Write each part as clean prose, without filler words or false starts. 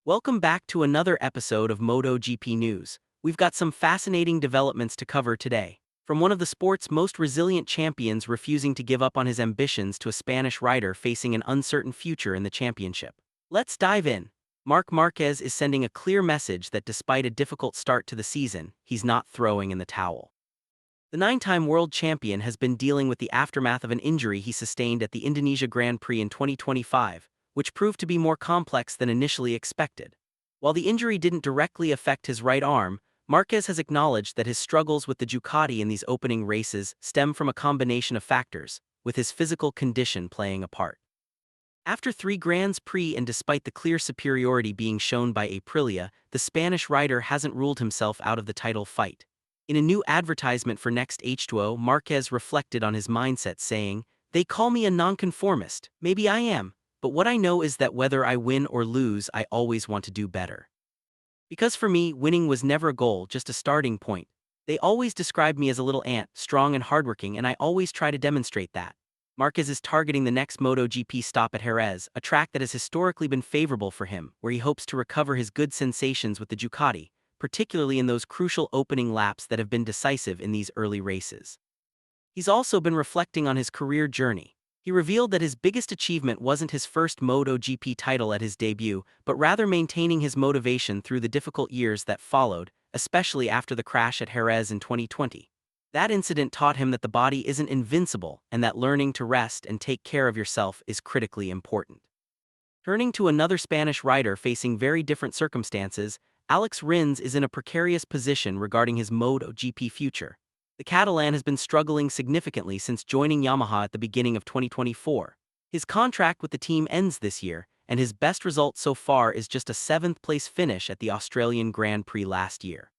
Welcome back to another episode of MotoGP News. We've got some fascinating developments to cover today. From one of the sport's most resilient champions refusing to give up on his ambitions to a Spanish rider facing an uncertain future in the championship. Let's dive in. Marc Márquez is sending a clear message that despite a difficult start to the season, he's not throwing in the towel. The nine-time world champion has been dealing with the aftermath of an injury he sustained at the Indonesia Grand Prix in 2025, which proved to be more complex than initially expected. While the injury didn't directly affect his right arm, Marquez has acknowledged that his struggles with the Ducati in these opening races stem from a combination of factors, with his physical condition playing a part. After three Grands Prix and despite the clear superiority being shown by Aprilia, the Spanish rider hasn't ruled himself out of the title fight. In a new advertisement for Next H2O, Marquez reflected on his mindset saying, "They call me a nonconformist, maybe I am, but what I know is that whether I win or lose, I always want to do better. Because for me, winning was never a goal, just a starting point. They always described me as a little ant, strong and hardworking, and I always try to demonstrate that." Marquez is targeting the next MotoGP stop at Jerez, a track that has historically been favorable for him, where he hopes to recover his good sensations with the Ducati, particularly in those crucial opening laps that have been decisive in these early races. He's also been reflecting on his career journey. He revealed that his biggest achievement wasn't his first MotoGP title at his debut, but rather maintaining his motivation through the difficult years that followed, especially after the crash at Jerez in 2020. That incident taught him that the body isn't invincible and that learning to rest and take care of yourself is critically important. Turning to another Spanish rider facing very different circumstances, Alex Rins is in a precarious position regarding his MotoGP future. The Catalan has been struggling significantly since joining Yamaha at the beginning of 2024. His contract with the team ends this year, and his best result so far is just a seventh-place finish at the Australian Grand Prix last year.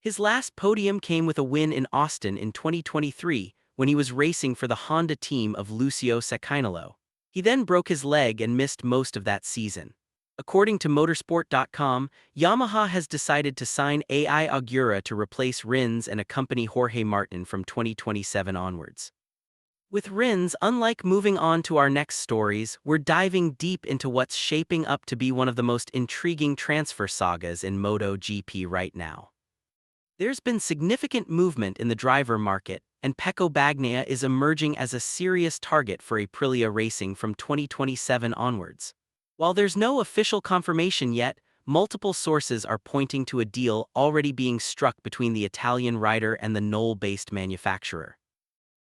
His last podium came with a win in Austin in 2023 when he was racing for the Honda team of Lucio Cecchinello. He then broke his leg and missed most of that season. According to motorsport.com, Yamaha has decided to sign AI Augura to replace Rins and accompany Jorge Martin from 2027 onwards. With Rins, unlike moving on to our next stories, we're diving deep into what's shaping up to be one of the most intriguing transfer sagas in MotoGP right now. There's been significant movement in the driver market, and Pecco Bagnaia is emerging as a serious target for Aprilia Racing from 2027 onwards. While there's no official confirmation yet, multiple sources are pointing to a deal already being struck between the Italian rider and the Knoll-based manufacturer.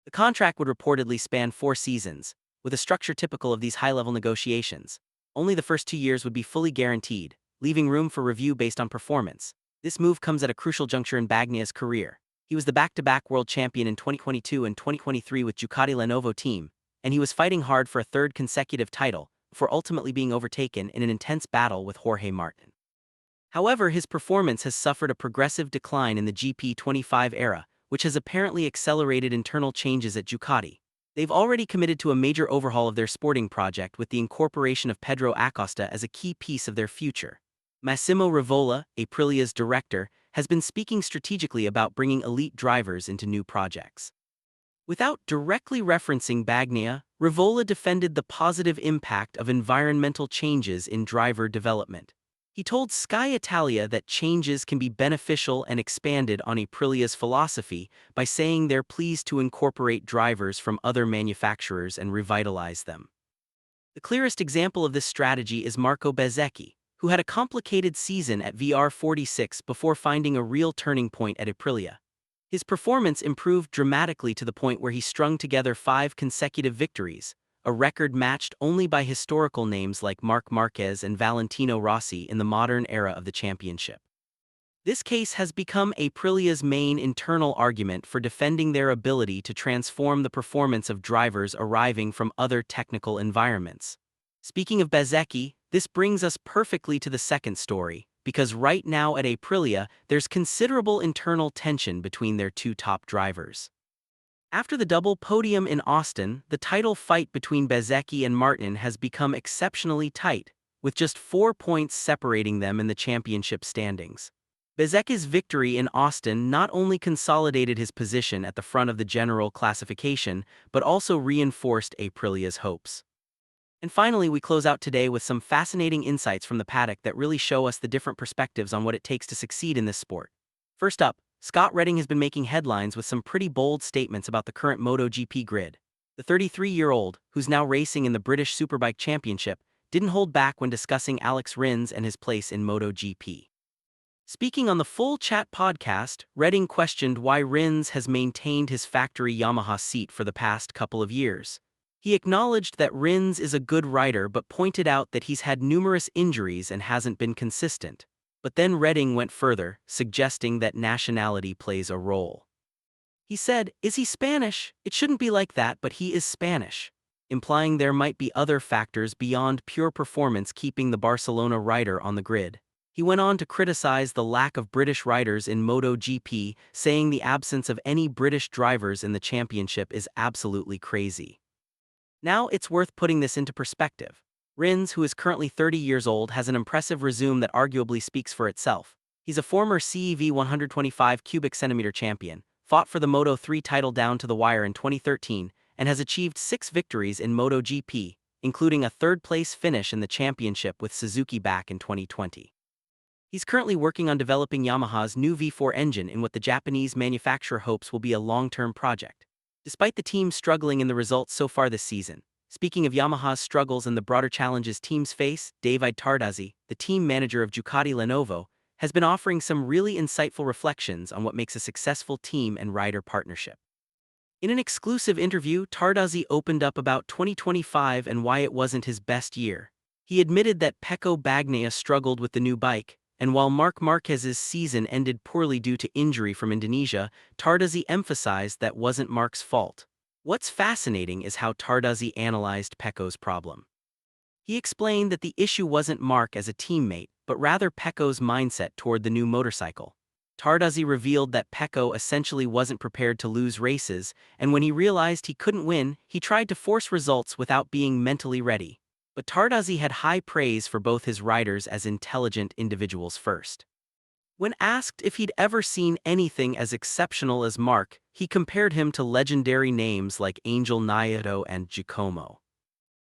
The contract would reportedly span 4 seasons, with a structure typical of these high-level negotiations. Only the first 2 years would be fully guaranteed, leaving room for review based on performance. This move comes at a crucial juncture in Bagnaia's career. He was the back-to-back world champion in 2022 and 2023 with Ducati Lenovo team, and he was fighting hard for a third consecutive title, before ultimately being overtaken in an intense battle with Jorge Martin. However, his performance has suffered a progressive decline in the GP25 era, which has apparently accelerated internal changes at Ducati. They've already committed to a major overhaul of their sporting project with the incorporation of Pedro Acosta as a key piece of their future. Massimo Rivola, Aprilia's director, has been speaking strategically about bringing elite drivers into new projects. Without directly referencing Bagnaia, Rivola defended the positive impact of environmental changes in driver development. He told Sky Italia that changes can be beneficial and expanded on Aprilia's philosophy by saying they're pleased to incorporate drivers from other manufacturers and revitalize them. The clearest example of this strategy is Marco Bezzecchi, who had a complicated season at VR46 before finding a real turning point at Aprilia. His performance improved dramatically to the point where he strung together 5 consecutive victories, a record matched only by historical names like Marc Márquez and Valentino Rossi in the modern era of the championship. This case has become Aprilia's main internal argument for defending their ability to transform the performance of drivers arriving from other technical environments. Speaking of Bezzecchi, this brings us perfectly to the second story, because right now at Aprilia, there's considerable internal tension between their 2 top drivers. After the double podium in Austin, the title fight between Bezzecchi and Martin has become exceptionally tight, with just 4 points separating them in the championship standings. Bezzecchi's victory in Austin not only consolidated his position at the front of the general classification, but also reinforced Aprilia's hopes. And finally, we close out today with some fascinating insights from the paddock that really show us the different perspectives on what it takes to succeed in this sport. First up, Scott Redding has been making headlines with some pretty bold statements about the current MotoGP grid. The 33-year-old, who's now racing in the British Superbike Championship, didn't hold back when discussing Alex Rins and his place in MotoGP. Speaking on the Full Chat podcast, Redding questioned why Rins has maintained his factory Yamaha seat for the past couple of years. He acknowledged that Rins is a good rider but pointed out that he's had numerous injuries and hasn't been consistent. But then Redding went further, suggesting that nationality plays a role. He said, "Is he Spanish? It shouldn't be like that, but he is Spanish," implying there might be other factors beyond pure performance keeping the Barcelona rider on the grid. He went on to criticize the lack of British riders in MotoGP, saying the absence of any British drivers in the championship is absolutely crazy. Now it's worth putting this into perspective. Rins, who is currently 30 years old, has an impressive resume that arguably speaks for itself. He's a former CEV 125 cubic centimeter champion, fought for the Moto3 title down to the wire in 2013, and has achieved 6 victories in MotoGP, including a third-place finish in the championship with Suzuki back in 2020. He's currently working on developing Yamaha's new V4 engine in what the Japanese manufacturer hopes will be a long-term project. Despite the team struggling in the results so far this season, speaking of Yamaha's struggles and the broader challenges teams face, David Tardazzi, the team manager of Ducati Lenovo, has been offering some really insightful reflections on what makes a successful team and rider partnership. In an exclusive interview, Tardazzi opened up about 2025 and why it wasn't his best year. He admitted that Pecco Bagnaia struggled with the new bike, and while Marc Márquez's season ended poorly due to injury from Indonesia, Tardazzi emphasized that wasn't Marc's fault. What's fascinating is how Tardazzi analyzed Pecco's problem. He explained that the issue wasn't Marc as a teammate, but rather Pecco's mindset toward the new motorcycle. Tardazzi revealed that Pecco essentially wasn't prepared to lose races, and when he realized he couldn't win, he tried to force results without being mentally ready. But Tardazzi had high praise for both his riders as intelligent individuals first. When asked if he'd ever seen anything as exceptional as Marc, he compared him to legendary names like Angel Nieto and Giacomo.